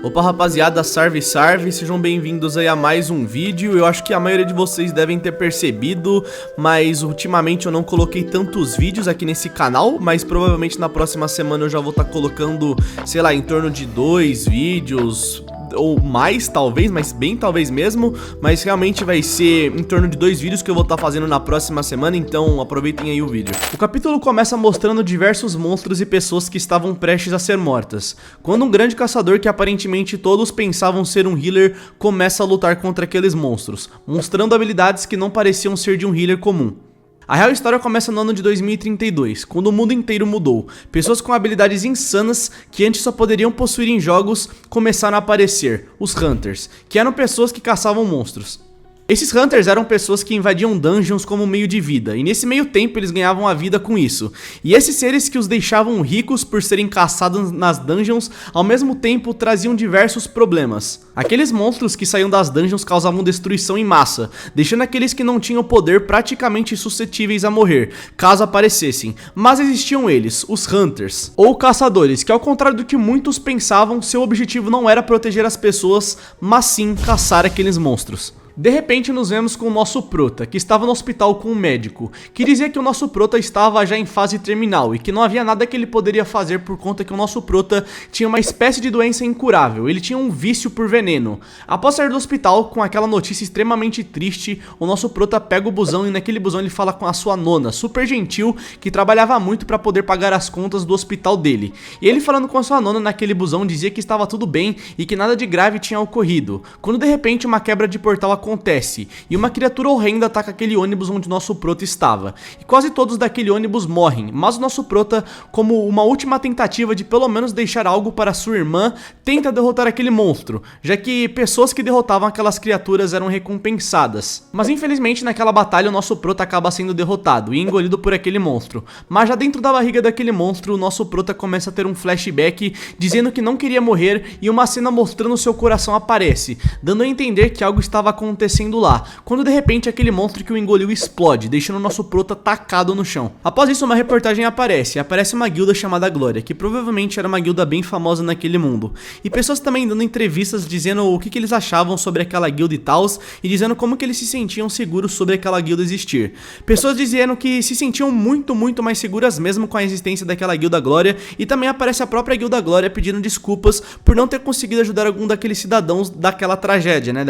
Opa rapaziada, salve, sejam bem-vindos aí a mais um vídeo. Eu acho que a maioria de vocês devem ter percebido, mas ultimamente eu não coloquei tantos vídeos aqui nesse canal, mas provavelmente na próxima semana eu já vou estar colocando, sei lá, em torno de 2 vídeos ou mais talvez, mas bem talvez mesmo, mas realmente vai ser em torno de 2 vídeos que eu vou estar fazendo na próxima semana, então aproveitem aí o vídeo. O capítulo começa mostrando diversos monstros e pessoas que estavam prestes a ser mortas, quando um grande caçador que aparentemente todos pensavam ser um healer começa a lutar contra aqueles monstros, mostrando habilidades que não pareciam ser de um healer comum. A real história começa no ano de 2032, quando o mundo inteiro mudou. Pessoas com habilidades insanas que antes só poderiam possuir em jogos começaram a aparecer, os Hunters, que eram pessoas que caçavam monstros. Esses Hunters eram pessoas que invadiam dungeons como meio de vida, e nesse meio tempo eles ganhavam a vida com isso. E esses seres que os deixavam ricos por serem caçados nas dungeons, ao mesmo tempo traziam diversos problemas. Aqueles monstros que saíam das dungeons causavam destruição em massa, deixando aqueles que não tinham poder praticamente suscetíveis a morrer, caso aparecessem. Mas existiam eles, os Hunters, ou caçadores, que ao contrário do que muitos pensavam, seu objetivo não era proteger as pessoas, mas sim caçar aqueles monstros. De repente nos vemos com o nosso prota, que estava no hospital com um médico, que dizia que o nosso prota estava já em fase terminal e que não havia nada que ele poderia fazer por conta que o nosso prota tinha uma espécie de doença incurável, ele tinha um vício por veneno. Após sair do hospital com aquela notícia extremamente triste, o nosso prota pega o busão e naquele busão ele fala com a sua nona, super gentil, que trabalhava muito para poder pagar as contas do hospital dele. E ele falando com a sua nona naquele busão dizia que estava tudo bem e que nada de grave tinha ocorrido, quando de repente uma quebra de portal acontece e uma criatura horrenda ataca aquele ônibus onde nosso prota estava, e quase todos daquele ônibus morrem, mas o nosso prota, como uma última tentativa de pelo menos deixar algo para sua irmã, tenta derrotar aquele monstro, já que pessoas que derrotavam aquelas criaturas eram recompensadas. Mas infelizmente naquela batalha o nosso prota acaba sendo derrotado e engolido por aquele monstro, mas já dentro da barriga daquele monstro o nosso prota começa a ter um flashback dizendo que não queria morrer e uma cena mostrando seu coração aparece, dando a entender que algo estava acontecendo lá, quando de repente aquele monstro que o engoliu explode, deixando o nosso prota tacado no chão. Após isso uma reportagem aparece uma guilda chamada Glória, que provavelmente era uma guilda bem famosa naquele mundo, e pessoas também dando entrevistas dizendo o que eles achavam sobre aquela guilda e tals, e dizendo como que eles se sentiam seguros sobre aquela guilda existir. Pessoas dizendo que se sentiam muito mais seguras mesmo com a existência daquela guilda Glória, e também aparece a própria guilda Glória pedindo desculpas por não ter conseguido ajudar algum daqueles cidadãos daquela tragédia, né,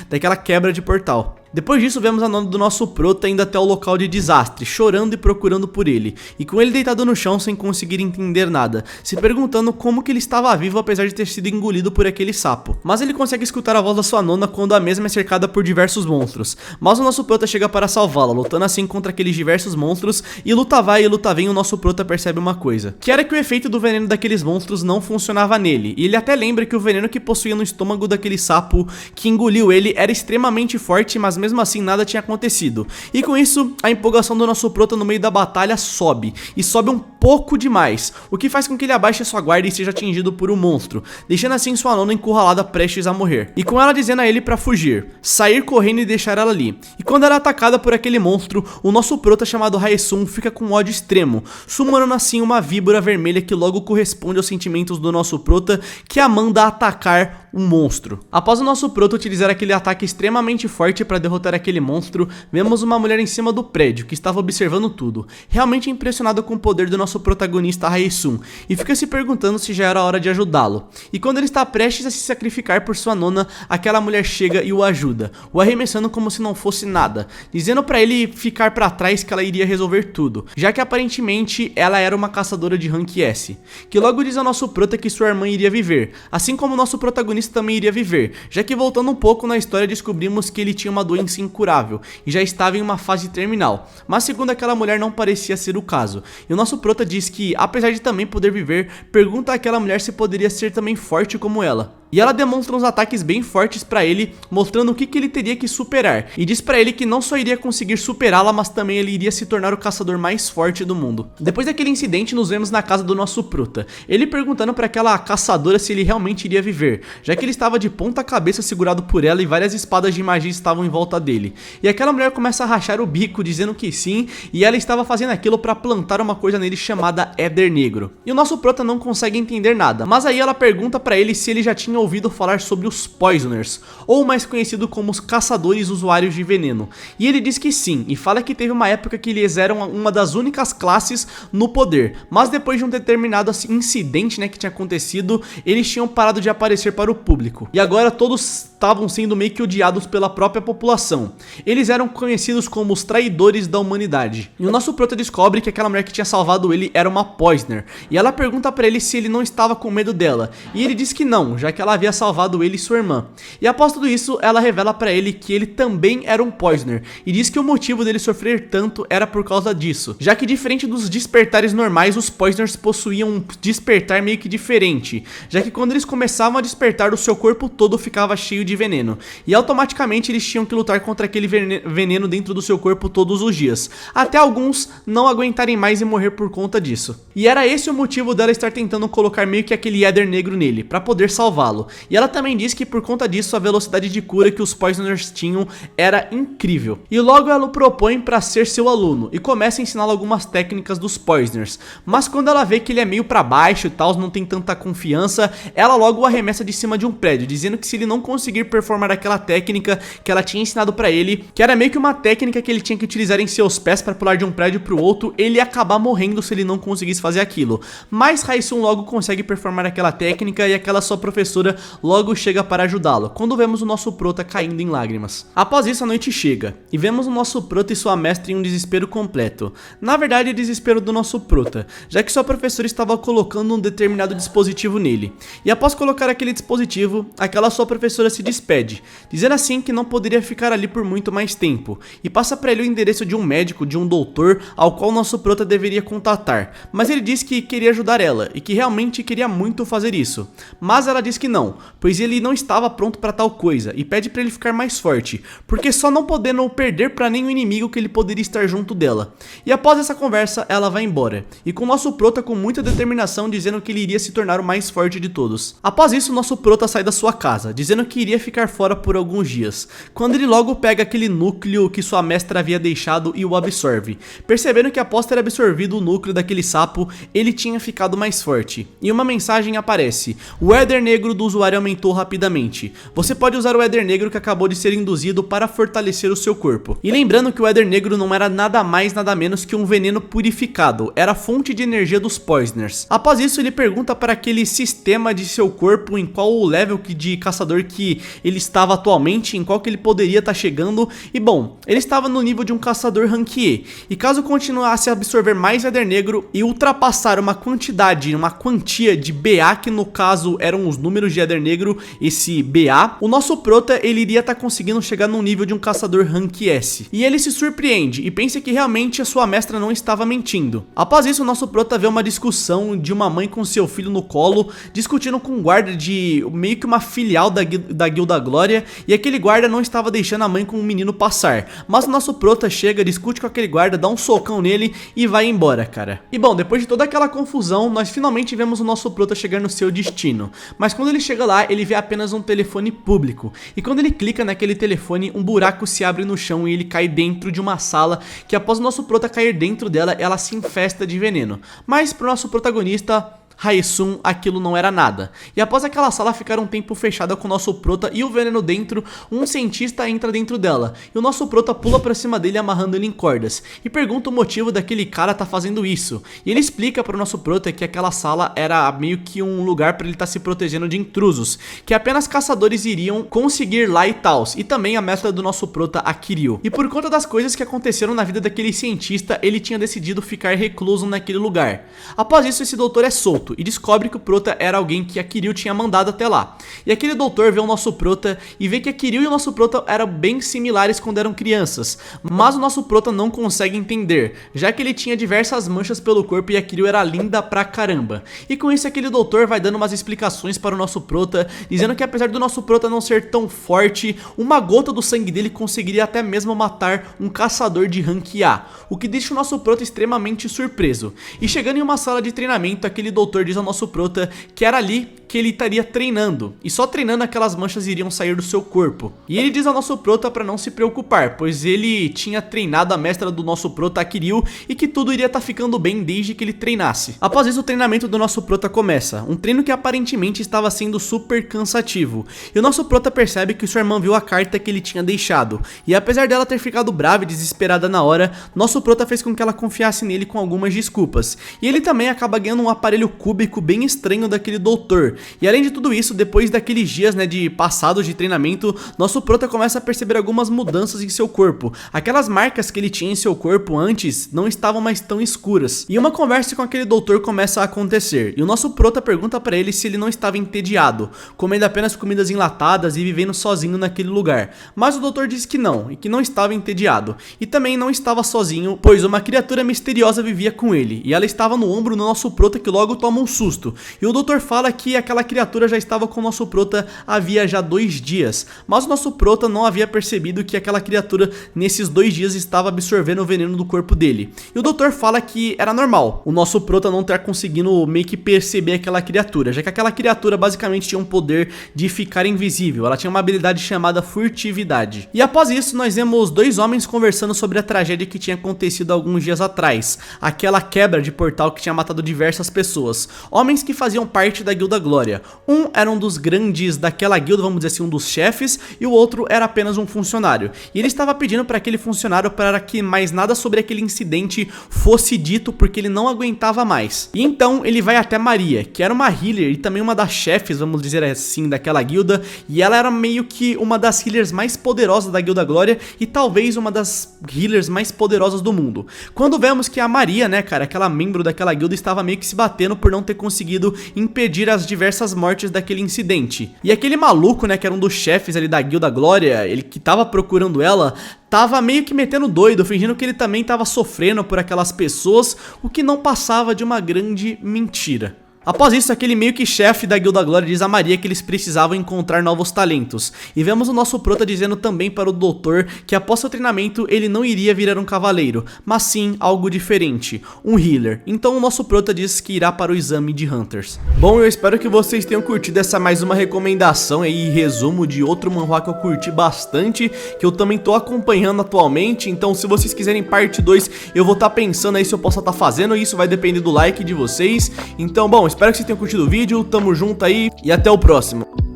daquela quebra de portal. Depois disso vemos a nona do nosso prota indo até o local de desastre, chorando e procurando por ele, e com ele deitado no chão sem conseguir entender nada, se perguntando como que ele estava vivo apesar de ter sido engolido por aquele sapo. Mas ele consegue escutar a voz da sua nona quando a mesma é cercada por diversos monstros, mas o nosso prota chega para salvá-la, lutando assim contra aqueles diversos monstros, e luta vai e luta vem, o nosso prota percebe uma coisa, que era que o efeito do veneno daqueles monstros não funcionava nele, e ele até lembra que o veneno que possuía no estômago daquele sapo que engoliu ele era extremamente forte, mas mesmo assim nada tinha acontecido. E com isso, a empolgação do nosso prota no meio da batalha sobe, e sobe um pouco demais, o que faz com que ele abaixe a sua guarda e seja atingido por um monstro, deixando assim sua nona encurralada prestes a morrer. E com ela dizendo a ele pra fugir, sair correndo e deixar ela ali. E quando ela é atacada por aquele monstro, o nosso prota chamado Haesung fica com ódio extremo, summonando assim uma víbora vermelha que logo corresponde aos sentimentos do nosso prota, que a manda atacar um monstro. Após o nosso prota utilizar aquele ataque extremamente forte para derrotar aquele monstro, vemos uma mulher em cima do prédio que estava observando tudo, realmente impressionado com o poder do nosso protagonista Haesung, e fica se perguntando se já era hora de ajudá-lo. E quando ele está prestes a se sacrificar por sua nona, aquela mulher chega e o ajuda, o arremessando como se não fosse nada, dizendo para ele ficar para trás que ela iria resolver tudo, já que aparentemente ela era uma caçadora de rank S, que logo diz ao nosso prota que sua irmã iria viver, assim como o nosso protagonista também iria viver, já que voltando um pouco na história descobrimos que ele tinha uma doença incurável e já estava em uma fase terminal, mas segundo aquela mulher não parecia ser o caso, e o nosso prota diz que apesar de também poder viver, pergunta àquela mulher se poderia ser também forte como ela. E ela demonstra uns ataques bem fortes pra ele, mostrando o que ele teria que superar, e diz pra ele que não só iria conseguir superá-la, mas também ele iria se tornar o caçador mais forte do mundo. Depois daquele incidente nos vemos na casa do nosso prota, ele perguntando pra aquela caçadora se ele realmente iria viver, já que ele estava de ponta cabeça segurado por ela e várias espadas de magia estavam em volta dele. E aquela mulher começa a rachar o bico dizendo que sim, e ela estava fazendo aquilo pra plantar uma coisa nele chamada Éder Negro. E o nosso prota não consegue entender nada, mas aí ela pergunta pra ele se ele já tinha tinha ouvido falar sobre os Poisoners, ou mais conhecido como os caçadores usuários de veneno. E ele diz que sim, e fala que teve uma época que eles eram uma das únicas classes no poder, mas depois de um determinado incidente, né, que tinha acontecido, eles tinham parado de aparecer para o público. E agora todos estavam sendo meio que odiados pela própria população. Eles eram conhecidos como os traidores da humanidade. E o nosso prota descobre que aquela mulher que tinha salvado ele era uma Poisoner, e ela pergunta pra ele se ele não estava com medo dela, e ele diz que não, já que ela havia salvado ele e sua irmã. E após tudo isso, ela revela pra ele que ele também era um Poisoner, e diz que o motivo dele sofrer tanto era por causa disso, já que diferente dos despertares normais, os Poisoners possuíam um despertar meio que diferente, já que quando eles começavam a despertar, o seu corpo todo ficava cheio de veneno, e automaticamente eles tinham que lutar contra aquele veneno dentro do seu corpo todos os dias, até alguns não aguentarem mais e morrer por conta disso. E era esse o motivo dela estar tentando colocar meio que aquele éder negro nele, pra poder salvá-lo. E ela também diz que por conta disso a velocidade de cura que os Poisoners tinham era incrível. E logo ela o propõe pra ser seu aluno, e começa a ensiná-lo algumas técnicas dos Poisoners. Mas quando ela vê que ele é meio pra baixo e tal, não tem tanta confiança, ela logo o arremessa de cima de um prédio, dizendo que se ele não conseguir performar aquela técnica que ela tinha ensinado pra ele, que era meio que uma técnica que ele tinha que utilizar em seus pés pra pular de um prédio pro outro, ele ia acabar morrendo se ele não conseguisse fazer aquilo. Mas Raisum logo consegue performar aquela técnica e aquela sua professora logo chega para ajudá-lo, quando vemos o nosso prota caindo em lágrimas. Após isso a noite chega, e vemos o nosso prota e sua mestra em um desespero completo. Na verdade, desespero do nosso prota, já que sua professora estava colocando um determinado dispositivo nele. E após colocar aquele dispositivo, aquela sua professora se despede, dizendo assim que não poderia ficar ali por muito mais tempo, e passa para ele o endereço de um médico, de um doutor, ao qual nosso prota deveria contatar. Mas ele diz que queria ajudar ela, e que realmente queria muito fazer isso. Mas ela diz que não, pois ele não estava pronto para tal coisa, e pede para ele ficar mais forte, porque só não podendo perder para nenhum inimigo que ele poderia estar junto dela. E após essa conversa, ela vai embora, e com nosso prota com muita determinação, dizendo que ele iria se tornar o mais forte de todos. Após isso, nosso prota sai da sua casa, dizendo que iria ficar fora por alguns dias, quando ele logo pega aquele núcleo que sua mestra havia deixado e o absorve, percebendo que após ter absorvido o núcleo daquele sapo, ele tinha ficado mais forte. E uma mensagem aparece: o éder negro do usuário aumentou rapidamente. Você pode usar o éder negro que acabou de ser induzido para fortalecer o seu corpo. E lembrando que o éder negro não era nada mais nada menos que um veneno purificado, era a fonte de energia dos Poisoners. Após isso, ele pergunta para aquele sistema de seu corpo em qual o level de caçador que ele estava atualmente, em qual que ele poderia estar chegando. E bom, ele estava no nível de um caçador rank E, e caso continuasse a absorver mais éder negro e ultrapassar uma quantia de BA, que no caso eram os números de éder negro, esse BA, o nosso prota ele iria estar conseguindo chegar no nível de um caçador rank S. E ele se surpreende e pensa que realmente a sua mestra não estava mentindo. Após isso, o nosso prota vê uma discussão de uma mãe com seu filho no colo, discutindo com um guarda de meio que uma filial da Guilda Glória, e aquele guarda não estava deixando a mãe com o menino passar. Mas o nosso prota chega, discute com aquele guarda, dá um socão nele e vai embora, cara. E bom, depois de toda aquela confusão, nós finalmente vemos o nosso prota chegar no seu destino. Mas quando ele chega lá, ele vê apenas um telefone público. E quando ele clica naquele telefone, um buraco se abre no chão e ele cai dentro de uma sala, que após o nosso prota cair dentro dela, ela se infesta de veneno. Mas pro nosso protagonista, Raisum, aquilo não era nada. E após aquela sala ficar um tempo fechada com o nosso prota e o veneno dentro, um cientista entra dentro dela, e o nosso prota pula pra cima dele amarrando ele em cordas, e pergunta o motivo daquele cara tá fazendo isso. E ele explica pro nosso prota que aquela sala era meio que um lugar pra ele tá se protegendo de intrusos, que apenas caçadores iriam conseguir lá e tals, e também a meta do nosso prota, a Kiryu. E por conta das coisas que aconteceram na vida daquele cientista, ele tinha decidido ficar recluso naquele lugar. Após isso, esse doutor é solto e descobre que o prota era alguém que a Kiryu tinha mandado até lá. E aquele doutor vê o nosso prota e vê que a Kiryu e o nosso prota eram bem similares quando eram crianças, mas o nosso prota não consegue entender, já que ele tinha diversas manchas pelo corpo e a Kiryu era linda pra caramba. E com isso aquele doutor vai dando umas explicações para o nosso prota, dizendo que apesar do nosso prota não ser tão forte, uma gota do sangue dele conseguiria até mesmo matar um caçador de rank A, o que deixa o nosso prota extremamente surpreso. E chegando em uma sala de treinamento, aquele doutor diz ao nosso prota que era ali que ele estaria treinando, e só treinando aquelas manchas iriam sair do seu corpo. E ele diz ao nosso prota para não se preocupar, pois ele tinha treinado a mestra do nosso prota, a Kiryu, e que tudo iria estar ficando bem desde que ele treinasse. Após isso, o treinamento do nosso prota começa, um treino que aparentemente estava sendo super cansativo, e o nosso prota percebe que sua irmã viu a carta que ele tinha deixado, e apesar dela ter ficado brava e desesperada na hora, nosso prota fez com que ela confiasse nele com algumas desculpas, e ele também acaba ganhando um aparelho cúbico bem estranho daquele doutor. E além de tudo isso, depois daqueles dias, né, de passados de treinamento, nosso prota começa a perceber algumas mudanças em seu corpo. Aquelas marcas que ele tinha em seu corpo antes não estavam mais tão escuras. E uma conversa com aquele doutor começa a acontecer, e o nosso prota pergunta pra ele se ele não estava entediado, comendo apenas comidas enlatadas e vivendo sozinho naquele lugar. Mas o doutor diz que não, e que não estava entediado, e também não estava sozinho, pois uma criatura misteriosa vivia com ele, e ela estava no ombro do nosso prota, que logo toma um susto. E o doutor fala que aquela criatura já estava com o nosso prota havia já 2 dias, mas o nosso prota não havia percebido que aquela criatura nesses 2 dias estava absorvendo o veneno do corpo dele. E o doutor fala que era normal o nosso prota não ter conseguindo meio que perceber aquela criatura, já que aquela criatura basicamente tinha um poder de ficar invisível, ela tinha uma habilidade chamada furtividade. E após isso, nós vemos 2 homens conversando sobre a tragédia que tinha acontecido alguns dias atrás, aquela quebra de portal que tinha matado diversas pessoas, homens que faziam parte da Guilda Glória. Um era um dos grandes daquela guilda, vamos dizer assim, um dos chefes, e o outro era apenas um funcionário. E ele estava pedindo para aquele funcionário para que mais nada sobre aquele incidente fosse dito, porque ele não aguentava mais. E então ele vai até Maria, que era uma healer e também uma das chefes, vamos dizer assim, daquela guilda, e ela era meio que uma das healers mais poderosas da Guilda Glória e talvez uma das healers mais poderosas do mundo. Quando vemos que a Maria, né, cara, aquela membro daquela guilda, estava meio que se batendo por não ter conseguido impedir as diversas mortes daquele incidente. E aquele maluco, né, que era um dos chefes ali da Guilda Glória, ele que tava procurando ela, tava meio que metendo doido, fingindo que ele também tava sofrendo por aquelas pessoas, o que não passava de uma grande mentira. Após isso, aquele meio que chefe da Guilda Glória diz a Maria que eles precisavam encontrar novos talentos. E vemos o nosso prota dizendo também para o doutor que após seu treinamento ele não iria virar um cavaleiro, mas sim algo diferente, um healer. Então o nosso prota diz que irá para o exame de Hunters. Bom, eu espero que vocês tenham curtido essa mais uma recomendação e resumo de outro manhwa que eu curti bastante, que eu também tô acompanhando atualmente. Então se vocês quiserem parte 2, eu vou estar pensando aí se eu posso estar fazendo isso, vai depender do like de vocês. Então, bom, espero que vocês tenham curtido o vídeo, tamo junto aí e até o próximo.